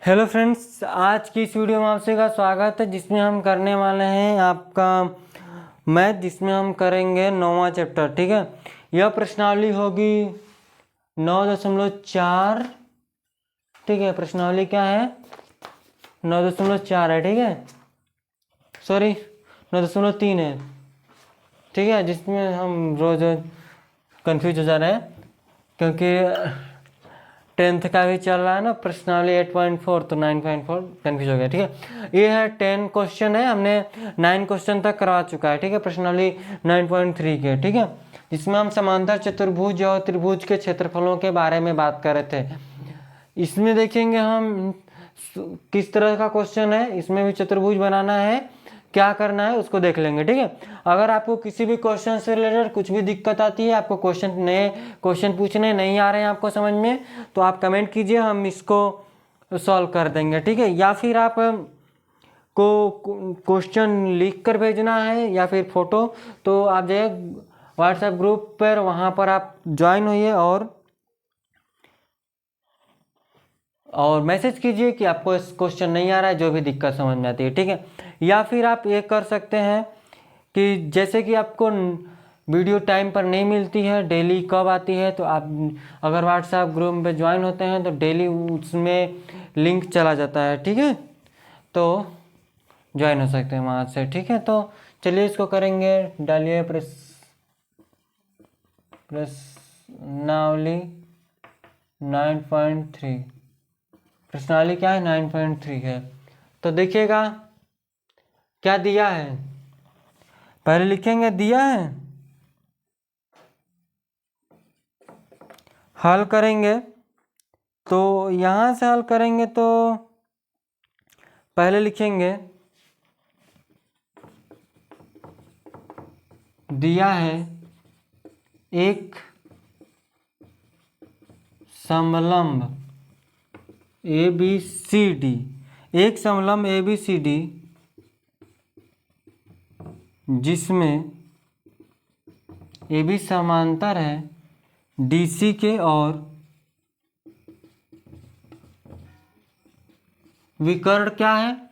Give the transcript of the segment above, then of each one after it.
Hello friends, आज की इस वीडियो में आपसे का स्वागत है जिसमें हम करने वाले हैं आपका मैथ, जिसमें हम करेंगे 9वां चैप्टर। ठीक है, यह प्रश्नावली होगी 9.4। ठीक है, प्रश्नावली क्या है? 9.4 है। ठीक है, सॉरी 9.3 है। ठीक है, जिसमें हम रोज कंफ्यूज हो जा रहे हैं क्योंकि 10th का भी चल रहा है ना प्रश्नावली 8.4, तो 9.4 कन्फ्यूज हो गया। ठीक है, ये है 10 क्वेश्चन है, हमने 9 क्वेश्चन तक करवा चुका है। ठीक है, प्रश्नावली 9.3 के। ठीक है, जिसमें हम समांतर चतुर्भुज और त्रिभुज के क्षेत्रफलों के बारे में बात कर रहे थे। इसमें देखेंगे हम किस तरह का क्वेश्चन है, इसमें भी चतुर्भुज बनाना है, क्या करना है उसको देख लेंगे। ठीक है, अगर आपको किसी भी क्वेश्चन से रिलेटेड कुछ भी दिक्कत आती है, आपको नए क्वेश्चन पूछने नहीं आ रहे हैं आपको समझ में, तो आप कमेंट कीजिए, हम इसको सॉल्व कर देंगे। ठीक है, या फिर आप को क्वेश्चन लिख कर भेजना है या फिर फोटो, तो आप जाइए व्हाट्सएप ग्रुप पर, वहाँ पर आप ज्वाइन होइए और मैसेज कीजिए कि आपको इस क्वेश्चन नहीं आ रहा है, जो भी दिक्कत समझ में आती है। ठीक है, या फिर आप ये कर सकते हैं कि जैसे कि आपको वीडियो टाइम पर नहीं मिलती है, डेली कब आती है, तो आप अगर व्हाट्सएप ग्रुप में ज्वाइन होते हैं तो डेली उसमें लिंक चला जाता है। ठीक है, तो ज्वाइन हो सकते हैं वहाँ से। ठीक है, तो चलिए इसको करेंगे। डालिए प्रश्नावली 9.3। प्रश्नावली क्या है? 9.3 है। तो देखिएगा क्या दिया है, पहले लिखेंगे दिया है, हल करेंगे। तो यहाँ से हल करेंगे तो पहले लिखेंगे दिया है एक समलंब ABCD, एक समलंब ABCD जिसमें AB समांतर है DC के और विकर्ण क्या है?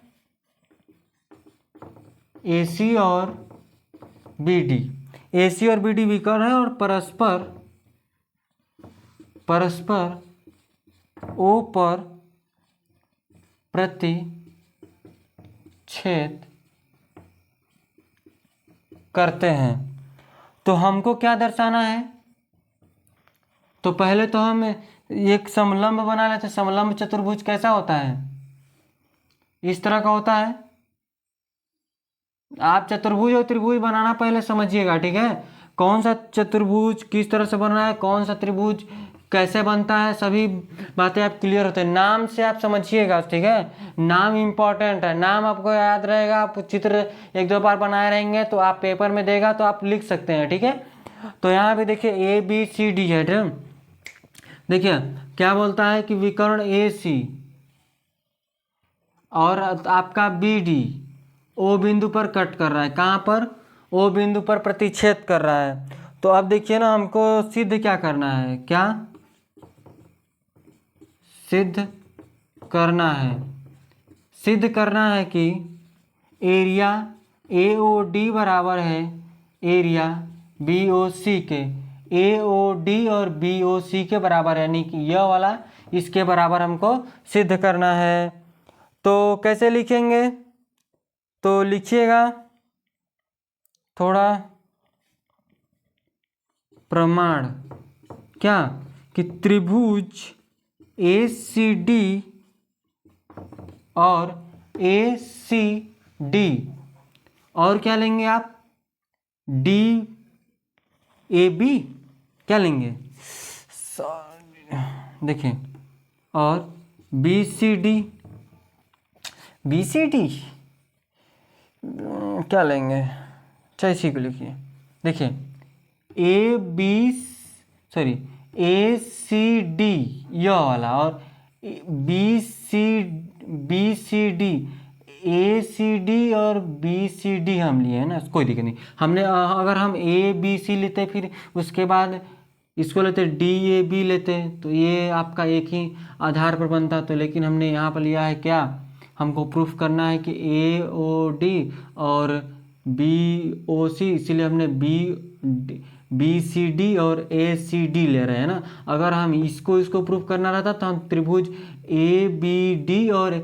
AC और BD। AC और BD विकर्ण है और परस्पर O पर प्रतिच्छेद करते हैं। तो हमको क्या दर्शाना है? तो पहले तो हम एक समलंब बना लेते हैं। समलंब चतुर्भुज कैसा होता है? इस तरह का होता है। आप चतुर्भुज और त्रिभुज बनाना पहले समझिएगा। ठीक है, कौन सा चतुर्भुज किस तरह से बन रहा है, कौन सा त्रिभुज कैसे बनता है, सभी बातें आप क्लियर होते हैं। नाम से आप समझिएगा। ठीक है, नाम इंपॉर्टेंट है, नाम आपको याद रहेगा। आप चित्र 1-2 बार बनाए रहेंगे तो आप पेपर में देगा तो आप लिख सकते हैं। ठीक है, तो यहाँ पे देखिए ABCD है। देखिए क्या बोलता है कि विकर्ण AC और आपका BD O बिंदु पर कट कर रहा है। कहाँ पर? O बिंदु पर प्रतिच्छेद कर रहा है। तो अब देखिए ना, हमको सिद्ध क्या करना है? क्या सिद्ध करना है? सिद्ध करना है कि एरिया AOD बराबर है एरिया BOC के। AOD और BOC के बराबर, यानी कि यह वाला इसके बराबर हमको सिद्ध करना है। तो कैसे लिखेंगे? तो लिखिएगा थोड़ा प्रमाण, क्या कि त्रिभुज ACD और ACD और क्या लेंगे आप? DAB क्या लेंगे? देखिए, और BCD क्या लेंगे? अच्छा, इसी को लिखिए। देखिए ACD यह वाला, और BCD ACD और BCD हम लिए हैं ना, कोई दिक्कत नहीं। हमने अगर हम ABC लेते फिर उसके बाद इसको लेते डी ए बी लेते तो ये आपका एक ही आधार पर बनता, तो लेकिन हमने यहाँ पर लिया है क्या, हमको प्रूफ करना है कि ए ओ डी और बी ओ सी, इसीलिए हमने बी सी डी और ए सी डी ले रहे हैं ना। अगर हम इसको प्रूफ करना रहता तो हम त्रिभुज ए बी डी और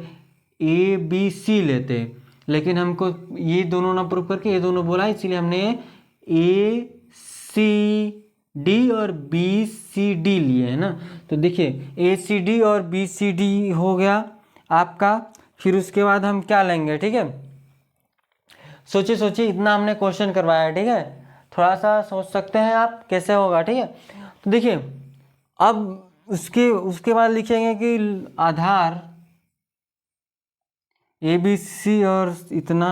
ए बी सी लेते, लेकिन हमको ये दोनों ना प्रूफ करके ये दोनों बोला, इसीलिए हमने ए सी डी और बी सी डी लिए है ना। तो देखिए ए सी डी और बी सी डी हो गया आपका। फिर उसके बाद हम क्या लेंगे, ठीक है, सोचिए सोचिए, इतना हमने क्वेश्चन करवाया है, ठीक है, थोड़ा सा सोच सकते हैं आप कैसे होगा, ठीक है। तो देखिए अब उसके बाद लिखेंगे कि आधार ए बी सी और इतना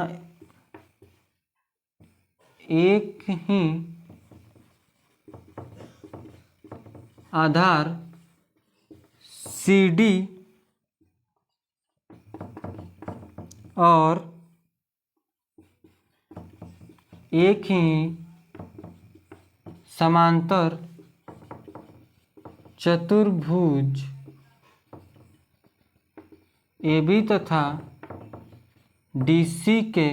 एक ही आधार सी डी और एक ही समांतर चतुर्भुज ए बी तथा डी सी के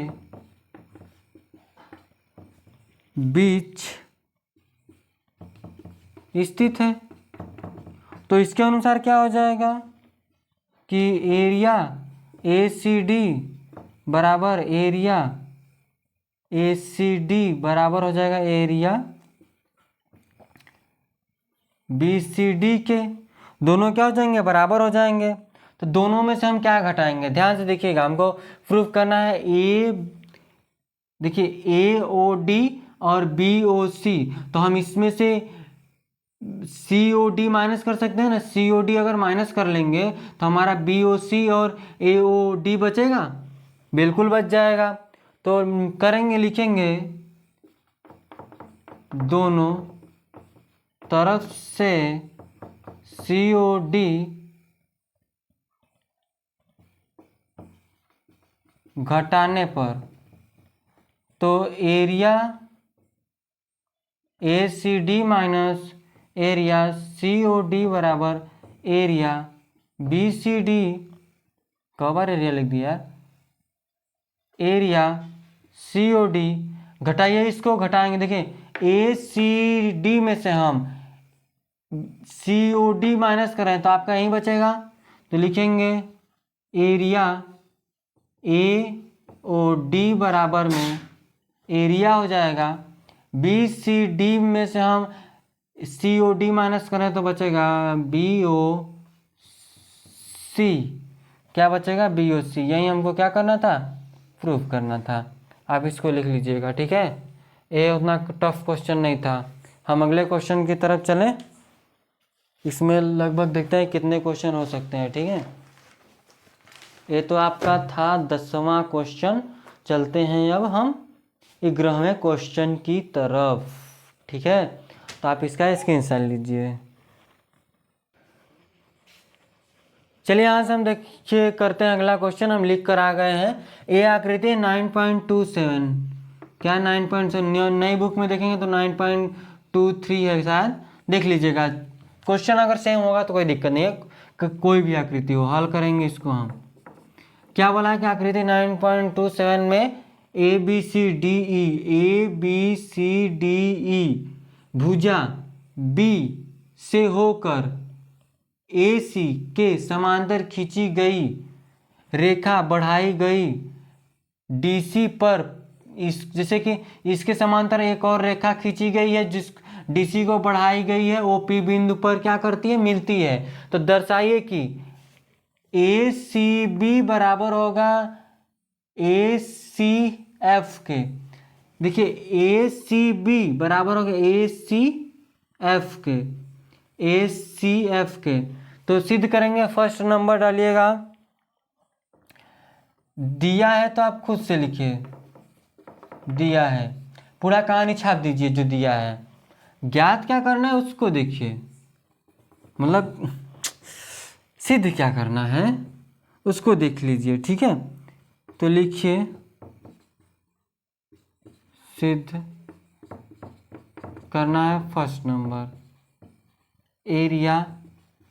बीच स्थित है। तो इसके अनुसार क्या हो जाएगा कि एरिया ए सी डी बराबर एरिया ए सी डी बराबर हो जाएगा एरिया बी सी डी के, दोनों क्या हो जाएंगे, बराबर हो जाएंगे। तो दोनों में से हम क्या घटाएंगे, ध्यान से देखिएगा, हमको प्रूफ करना है देखिए ए ओ डी और बी ओ सी, तो हम इसमें से सी ओ डी माइनस कर सकते हैं ना। सी ओ डी अगर माइनस कर लेंगे तो हमारा बी ओ सी और ए ओ डी बचेगा, बिल्कुल बच जाएगा। तो करेंगे, लिखेंगे दोनों तरफ से सी ओ डी घटाने पर, तो area A C D minus area C O D बराबर एरिया बी सी डी, कई बार एरिया लिख दिया, एरिया सी ओ डी, घटाइए, इसको घटाएंगे, देखिए ए सी डी में से हम सी ओ डी माइनस करें तो आपका यहीं बचेगा, तो लिखेंगे एरिया ए ओ डी बराबर में एरिया हो जाएगा बी सी डी में से हम सी ओ डी माइनस करें तो बचेगा बी ओ सी, क्या बचेगा, बी ओ सी। यही हमको क्या करना था, प्रूफ करना था। आप इसको लिख लीजिएगा, ठीक है, ये उतना टफ क्वेश्चन नहीं था। हम अगले क्वेश्चन की तरफ चलें, इसमें लगभग देखते हैं कितने क्वेश्चन हो सकते हैं, ठीक है। ये तो आपका था 10वां क्वेश्चन। चलते हैं अब हम 11वें क्वेश्चन की तरफ, ठीक है। तो आप इसका स्क्रीनशॉट लीजिए। चलिए यहाँ से हम देखिए करते हैं अगला क्वेश्चन। हम लिख कर आ गए हैं, ए आकृति 9.27, क्या 9.7, नई बुक में देखेंगे तो 9.23 है शायद, देख लीजिएगा। क्वेश्चन अगर सेम होगा तो कोई दिक्कत नहीं है, कोई भी आकृति हो, हल करेंगे इसको हम। क्या बोला है कि आकृति 9.27 में ए बी सी डी ई भुजा बी से होकर ए सी के समांतर खींची गई रेखा बढ़ाई गई डी सी पर, इस जैसे कि इसके समांतर एक और रेखा खींची गई है जिस डी सी को बढ़ाई गई है, ओ पी बिंदु पर क्या करती है, मिलती है। तो दर्शाइए कि ए सी बी बराबर होगा ए सी एफ के। देखिए ए सी बी बराबर होगा ए सी एफ के, ए सी एफ के। तो सिद्ध करेंगे, फर्स्ट नंबर डालिएगा, दिया है तो आप खुद से लिखिए, दिया है, पूरा कहानी छाप दीजिए जो दिया है। ज्ञात क्या करना है उसको देखिए, मतलब सिद्ध क्या करना है उसको देख लीजिए, ठीक है। तो लिखिए सिद्ध करना है first number, area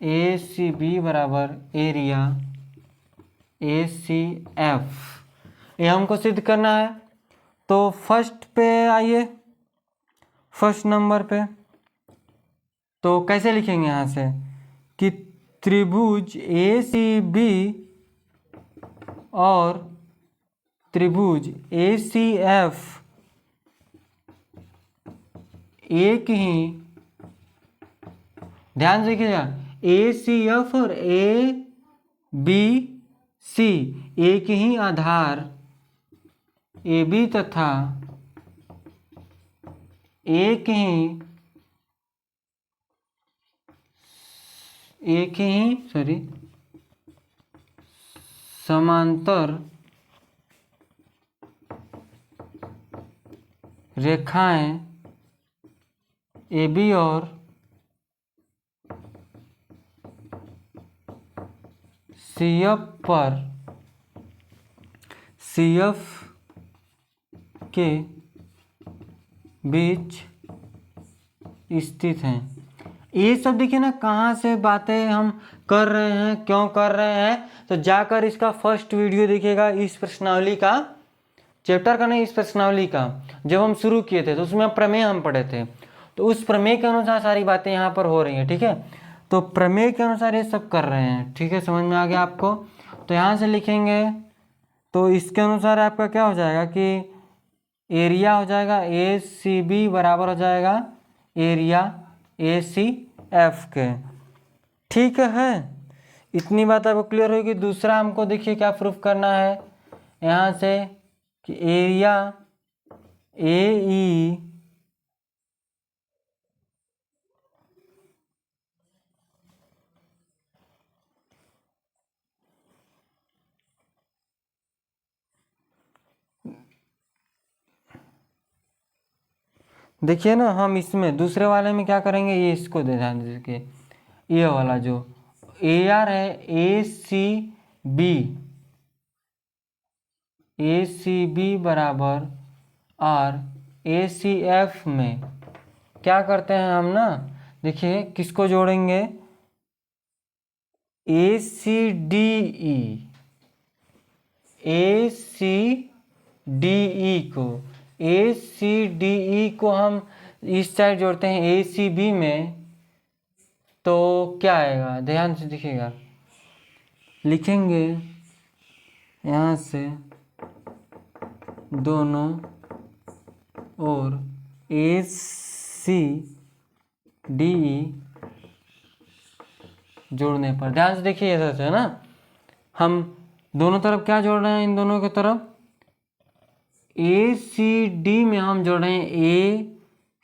A C B बराबर एरिया ए सी एफ, ये हमको सिद्ध करना है। तो फर्स्ट पे आइए, फर्स्ट नंबर पे तो कैसे लिखेंगे यहाँ से कि त्रिभुज ए सी बी और त्रिभुज ए सी एफ एक ही, ध्यान से देखिएगा, ए सी एफ और ए बी सी एक ही आधार ए बी तथा एक ही समांतर रेखाएं ए बी और सी एफ पर सी एफ के बीच स्थित हैं। ये सब देखिए ना, कहाँ से बातें हम कर रहे हैं, क्यों कर रहे हैं, तो जाकर इसका फर्स्ट वीडियो देखिएगा, इस प्रश्नावली का, चैप्टर का नहीं, इस प्रश्नावली का जब हम शुरू किए थे तो उसमें प्रमेय हम पढ़े थे, तो उस प्रमेय के अनुसार सारी बातें यहाँ पर हो रही हैं। ठीक है, तो प्रमेय के अनुसार ये सब कर रहे हैं। ठीक है, समझ में आ गया आपको। तो यहाँ से लिखेंगे तो इसके अनुसार आपका क्या हो जाएगा कि एरिया हो जाएगा ए सी बी बराबर हो जाएगा एरिया ए सी एफ के। ठीक है, इतनी बात आपको क्लियर होगी। दूसरा हमको देखिए क्या प्रूफ करना है यहाँ से कि एरिया ए ई देखिए ना, हम इसमें दूसरे वाले में क्या करेंगे, ये इसको दे ध्यान दीजिए, ये वाला जो ए आर है ए सी बी बराबर आर ए सी एफ में क्या करते हैं हम ना, देखिए किसको जोड़ेंगे, ए सी डी ई को हम इस साइड जोड़ते हैं ए सी बी में, तो क्या आएगा, ध्यान से देखिएगा, लिखेंगे यहाँ से दोनों और ए सी डी ई जोड़ने पर, ध्यान से देखिए ऐसा है ना, हम दोनों तरफ क्या जोड़ रहे हैं, इन दोनों की तरफ ए सी डी में हम जोड़ रहे हैं ए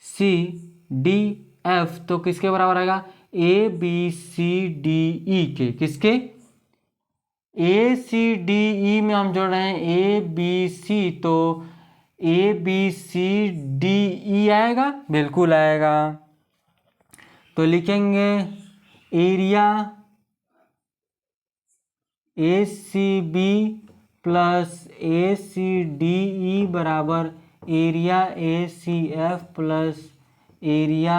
सी डी एफ, तो किसके बराबर आएगा, ए बी सी डी ई के, किसके, ए सी डी ई में हम जोड़ रहे हैं ए बी सी, तो ए बी सी डी ई आएगा, बिल्कुल आएगा। तो लिखेंगे area A C B plus A C D E बराबर area A C F plus area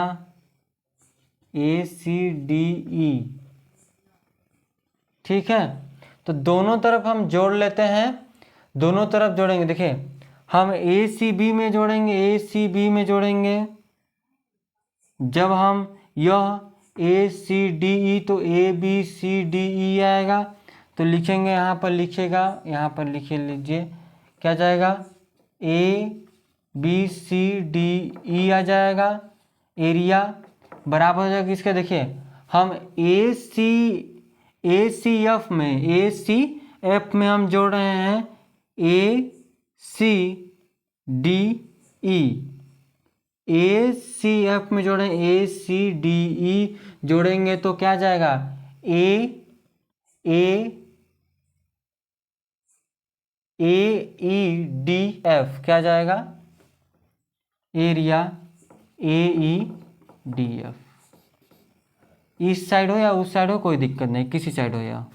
A C D E. ठीक है, तो दोनों तरफ हम जोड़ लेते हैं, दोनों तरफ जोड़ेंगे, देखिए हम ए सी बी में जोड़ेंगे, ए सी बी में जोड़ेंगे, जब हम यह ए सी डी ई तो ए बी सी डी ई आएगा, तो लिखेंगे यहाँ पर, लिखेगा यहाँ पर लिखे लीजिए, क्या जाएगा, ए बी सी डी ई आ जाएगा, एरिया बराबर हो जाएगा किसके, देखिए हम ए सी एफ में हम जोड़ रहे हैं ए सी डी ई, ए सी एफ में जोड़े ए सी डी ई जोड़ेंगे तो क्या जाएगा, ए ई डी एफ क्या जाएगा, area A E D F. इस साइड हो या उस साइड हो कोई दिक्कत नहीं, किसी साइड हो या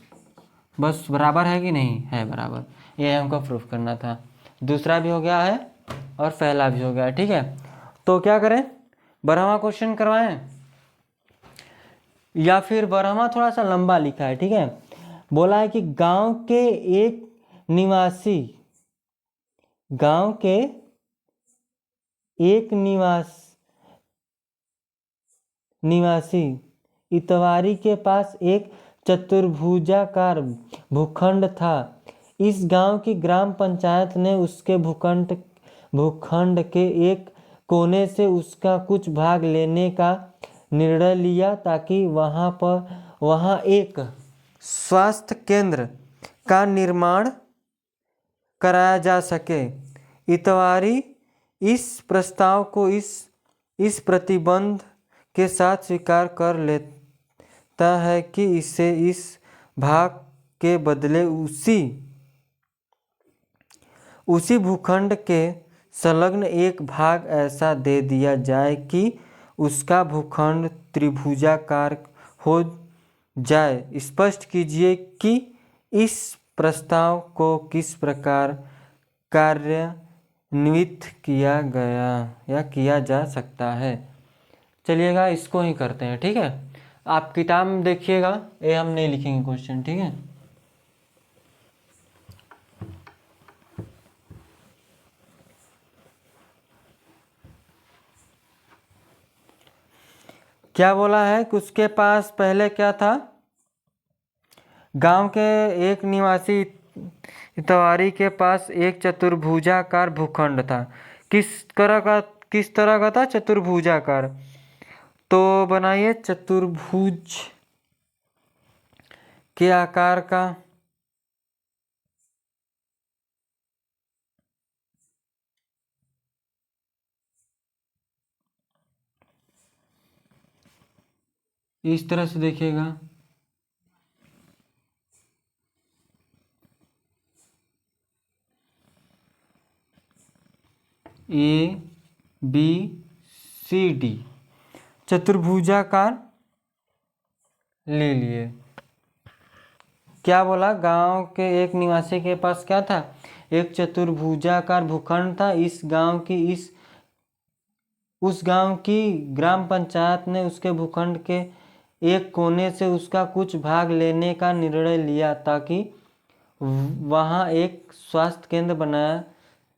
बस बराबर है कि नहीं है, बराबर, ये हमको प्रूफ करना था। दूसरा भी हो गया है और पहला भी हो गया, ठीक है। तो क्या करें, 12वां क्वेश्चन करवाएं। या फिर बरहमा थोड़ा सा लंबा लिखा है, ठीक है। बोला है कि गांव के एक निवासी, गांव के एक निवासी इतवारी के पास एक चतुर्भुजाकार भूखंड था। इस गांव की ग्राम पंचायत ने उसके भूखंड के एक कोने से उसका कुछ भाग लेने का निर्णय लिया ताकि वहां एक स्वास्थ्य केंद्र का निर्माण कराया जा सके। इतवारी इस प्रस्ताव को इस प्रतिबंध के साथ स्वीकार कर लेता है कि इसे इस भाग के बदले उसी भूखंड के संलग्न एक भाग ऐसा दे दिया जाए कि उसका भूखंड त्रिभुजाकार हो जाए। स्पष्ट कीजिए कि इस प्रस्ताव को किस प्रकार कार्यान्वित किया गया या किया जा सकता है। चलिएगा इसको ही करते हैं, ठीक है। आप किताब में देखिएगा, ये हम नहीं लिखेंगे क्वेश्चन, ठीक है। क्या बोला है कि उसके पास पहले क्या था, गांव के एक निवासी इतवारी के पास एक चतुर्भुजाकार भूखंड था। किस तरह का था, चतुर्भुजाकार। तो बनाइए चतुर्भुज के आकार का। इस तरह से देखिएगा, ए बी सी डी चतुर्भुजाकार ले लिए। क्या बोला, गांव के एक निवासी के पास क्या था, एक चतुर्भुजाकार भूखंड था। उस गांव की ग्राम पंचायत ने उसके भूखंड के एक कोने से उसका कुछ भाग लेने का निर्णय लिया ताकि वहां एक स्वास्थ्य केंद्र बनाया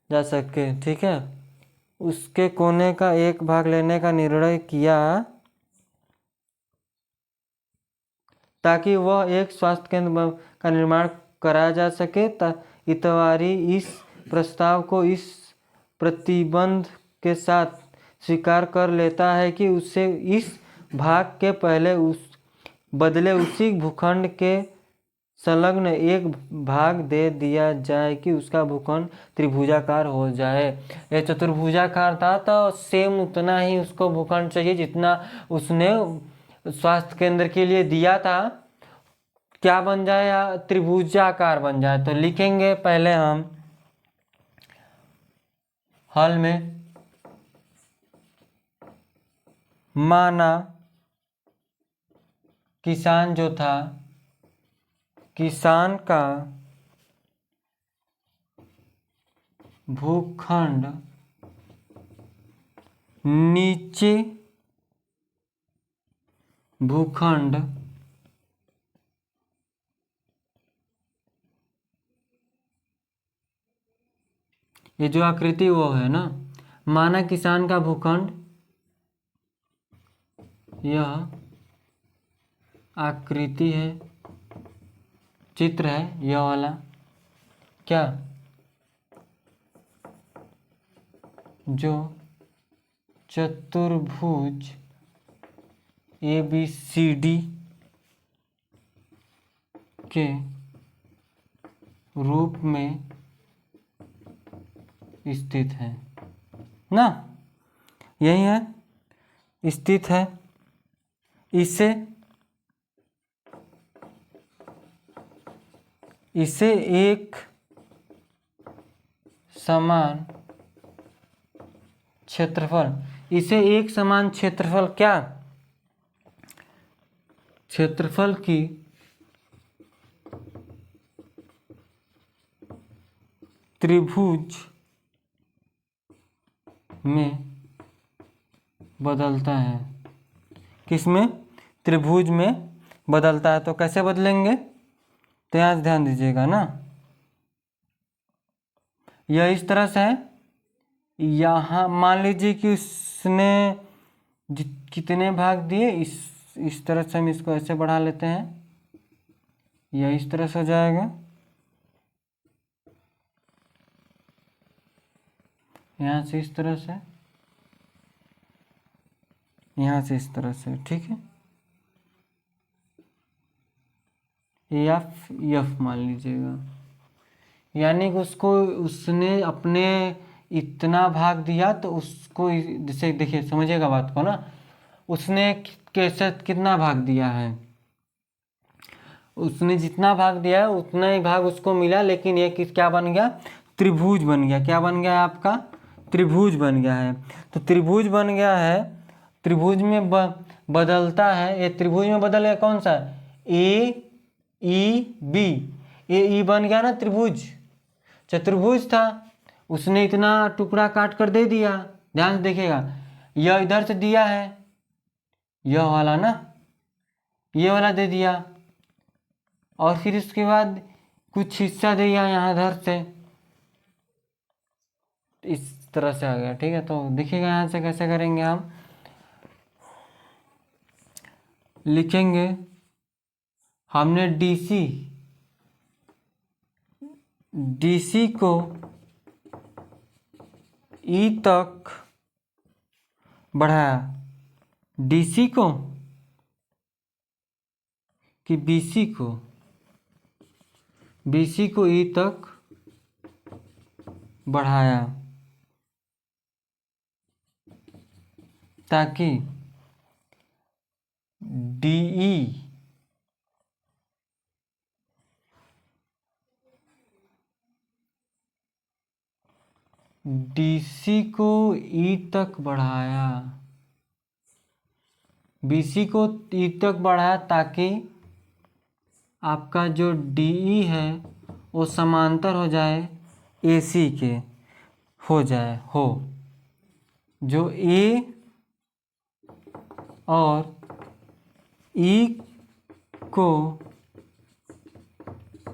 जा सके, ठीक है। उसके कोने का एक भाग लेने का निर्णय किया ताकि वह एक स्वास्थ्य केंद्र का निर्माण कराया जा सके। इतवारी इस प्रस्ताव को इस प्रतिबंध के साथ स्वीकार कर लेता है कि उसे इस भाग के बदले उसी भूखंड के संलग्न एक भाग दे दिया जाए कि उसका भूखंड त्रिभुजाकार हो जाए। यह चतुर्भुजाकार था तो सेम उतना ही उसको भूखंड चाहिए जितना उसने स्वास्थ्य केंद्र के लिए दिया था। क्या बन जाए, या त्रिभुजाकार बन जाए। तो लिखेंगे पहले हम हल में, माना किसान जो था, किसान का भूखंड नीचे भूखंड ये जो आकृति वो है ना, माना किसान का भूखंड, यह आकृति है, चित्र है यह वाला, क्या जो चतुर्भुज ABCD के रूप में स्थित है ना, यही है, स्थित है। इसे एक समान क्षेत्रफल, क्या क्षेत्रफल की त्रिभुज में बदलता है। किसमें, त्रिभुज में बदलता है। तो कैसे बदलेंगे, तो यहाँ से ध्यान दीजिएगा ना, यह इस तरह से है। यहाँ मान लीजिए कि उसने कितने भाग दिए, इस तरह से हम इसको ऐसे बढ़ा लेते हैं, यह इस तरह से हो जाएगा, यहाँ से इस तरह से, यहाँ से इस तरह से, ठीक है। एफ मान लीजिएगा, यानी कि उसको उसने अपने इतना भाग दिया, तो उसको जैसे देखिए समझिएगा बात को ना, उसने कैसे कितना भाग दिया है, उसने जितना भाग दिया है उतना ही भाग उसको मिला, लेकिन ये क्या बन गया, त्रिभुज बन गया। क्या बन गया है आपका, त्रिभुज बन गया है। तो त्रिभुज बन गया है, त्रिभुज में बदलता है, ये त्रिभुज में बदल गया कौन सा, ए ई बी, ए ई बन गया ना त्रिभुज, चतुर्भुज था, उसने इतना टुकड़ा काट कर दे दिया। ध्यान से देखिएगा, यह इधर से दिया है, यह वाला ना, ये वाला दे दिया, और फिर इसके बाद कुछ हिस्सा दे दिया यहाँ इधर से, इस तरह से आ गया, ठीक है। तो देखिएगा यहाँ से कैसे करेंगे, हम लिखेंगे, हमने डीसी को ई तक बढ़ाया, डीसी को कि बीसी को ई तक बढ़ाया, ताकि डीसी को ई तक बढ़ाया, बीसी को ई तक बढ़ाया, ताकि आपका जो डीई है वो समांतर हो जाए एसी के, हो जाए, जो ए और ई को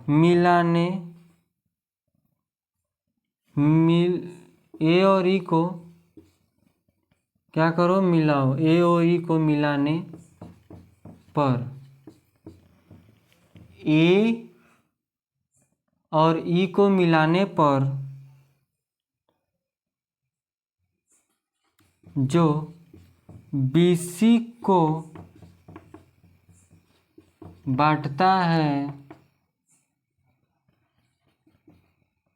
मिलाने, ए और ई को क्या करो, मिलाओ, ए और ई को मिलाने पर ए और ई को मिलाने पर जो बीसी को बांटता है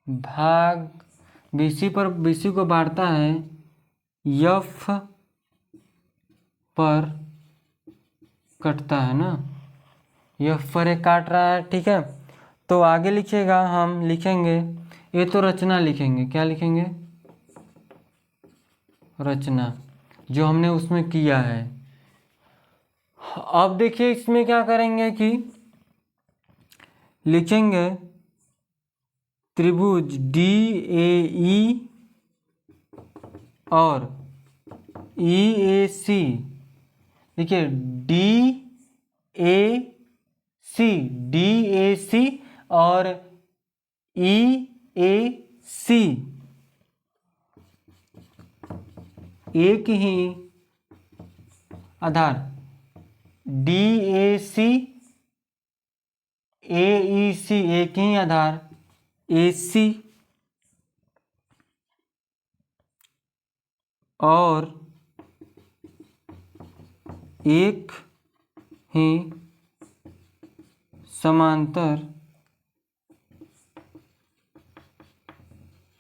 भाग, बीसी को बांटता है एफ पर कटता है ना, एफ पर एक काट रहा है, ठीक है। तो आगे लिखिएगा, हम लिखेंगे, ये तो रचना लिखेंगे, क्या लिखेंगे, रचना, जो हमने उसमें किया है। अब देखिए इसमें क्या करेंगे कि लिखेंगे त्रिभुज डी ए ई और ई ए सी, देखिए डी ए सी और ई ए सी एक ही आधार, डी ए सी ए ई सी एक ही आधार, ए सी और एक ही समांतर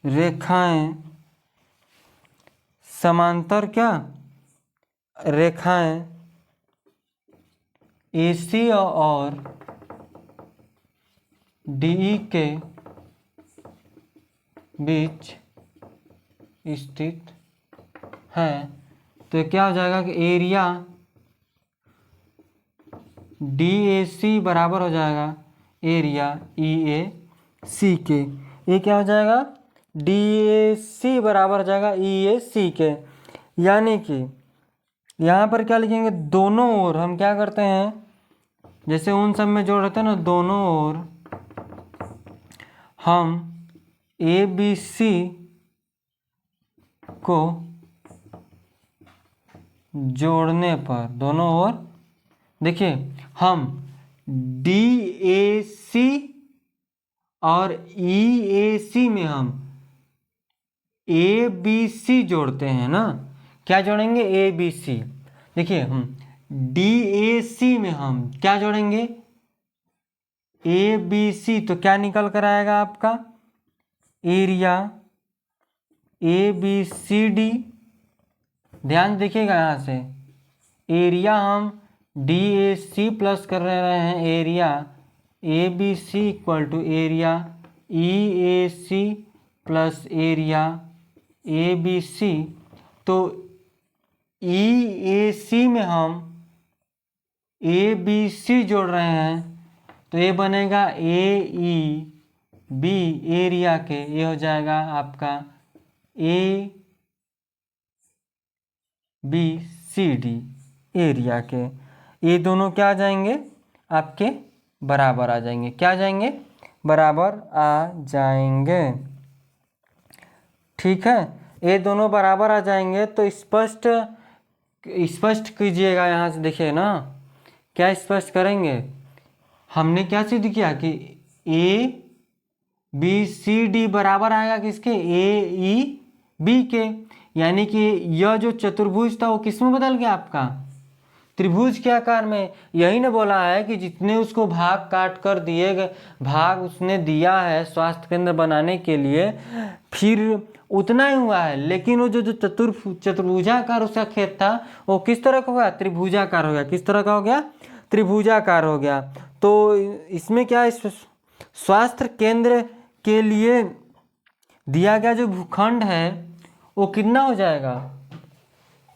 रेखाएं, समांतर क्या रेखाएं AC और DE के बीच स्थित है। तो क्या हो जाएगा कि एरिया DAC बराबर हो जाएगा एरिया EAC के। ये क्या हो जाएगा, DAC बराबर हो जाएगा EAC के, यानी कि यहाँ पर क्या लिखेंगे, दोनों ओर हम क्या करते हैं, जैसे उन सब में जोड़ रहते हैं ना, दोनों ओर हम ABC को जोड़ने पर, दोनों ओर देखिए हम DAC और EAC में हम ABC जोड़ते हैं ना, क्या जोड़ेंगे, ABC। देखिए हम DAC में हम क्या जोड़ेंगे, ABC, तो क्या निकल कर आएगा आपका, एरिया ABCD। ध्यान देखिएगा यहाँ से, एरिया हम DAC प्लस कर रहे हैं area ABC equal to area EAC plus area ABC। तो EAC में हम ABC जोड़ रहे हैं, तो ये बनेगा AEB एरिया के, ये हो जाएगा आपका ABCD एरिया के। ये दोनों क्या आ जाएंगे, आपके बराबर आ जाएंगे, क्या आ जाएंगे, बराबर आ जाएंगे। ठीक है, ये दोनों बराबर आ जाएंगे तो स्पष्ट कीजिएगा। यहाँ से देखिए ना, क्या स्पष्ट करेंगे, हमने क्या सिद्ध किया कि ABCD बराबर आएगा किसके, AEB के, यानी कि यह जो चतुर्भुज था वो किस में बदल गया, आपका त्रिभुज के आकार में। यही ने बोला है कि जितने उसको भाग काट कर दिए गए, भाग उसने दिया है स्वास्थ्य केंद्र बनाने के लिए, फिर उतना ही हुआ है, लेकिन वो जो चतुर्भुजाकार उसका खेत था वो किस तरह का हो गया, त्रिभुजाकार हो गया। किस तरह का हो गया, त्रिभुजाकार हो गया। तो इसमें क्या, इस स्वास्थ्य केंद्र के लिए दिया गया जो भूखंड है वो कितना हो जाएगा,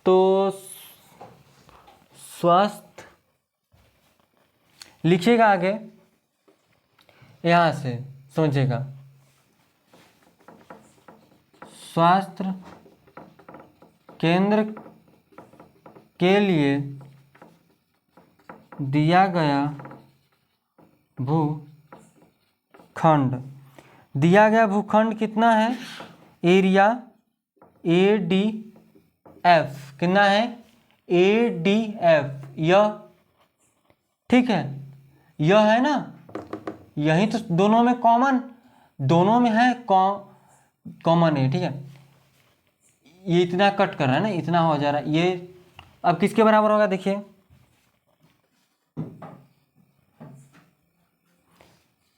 तो स्वास्थ्य लिखिएगा आगे, यहां से समझिएगा, स्वास्थ्य केंद्र के लिए दिया गया भूखंड, दिया गया भूखंड कितना है, एरिया ADF कितना है, ADF, यह ठीक है, यह है ना, यही तो दोनों में कॉमन, दोनों में है कॉमन है। ठीक है, ये इतना कट कर रहा है ना, इतना हो जा रहा है, ये अब किसके बराबर होगा, देखिए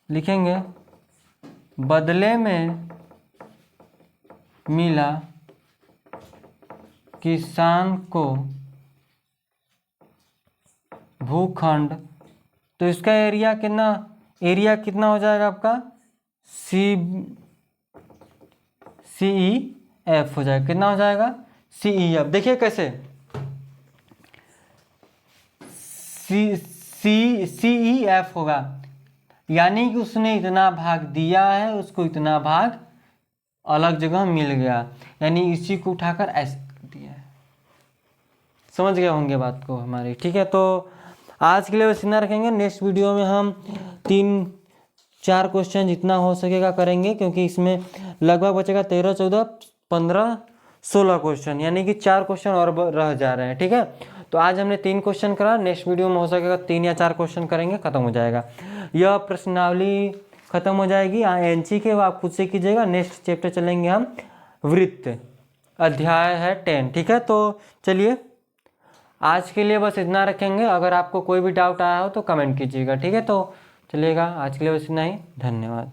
लिखेंगे, बदले में मिला किसान को भूखंड, तो इसका एरिया कितना हो जाएगा आपका, CEF हो जाएगा, कितना हो जाएगा, CEF। देखिए कैसे, CEF होगा, यानी कि उसने इतना भाग दिया है, उसको इतना भाग अलग जगह मिल गया, यानी इसी को उठाकर ऐसे कर दिया है। समझ गए होंगे बात को हमारी। ठीक है, तो आज के लिए बस इतना रखेंगे। नेक्स्ट वीडियो में हम 3-4 क्वेश्चन जितना हो सकेगा करेंगे, क्योंकि इसमें लगभग बचेगा 13, 14, 15, 16 क्वेश्चन, यानी कि 4 क्वेश्चन और रह जा रहे हैं। ठीक है, तो आज हमने 3 क्वेश्चन करा, नेक्स्ट वीडियो में हो सकेगा 3 या 4 क्वेश्चन करेंगे, खत्म हो जाएगा। यह प्रश्नावली खत्म हो जाएगी एनसी के, वो आप खुद से कीजिएगा। नेक्स्ट चैप्टर चलेंगे हम वृत्त, अध्याय है 10। ठीक है, तो चलिए आज के लिए बस इतना रखेंगे। अगर आपको कोई भी डाउट आया हो तो कमेंट कीजिएगा। ठीक है, तो चलिएगा, आज के लिए बस इतना ही, धन्यवाद।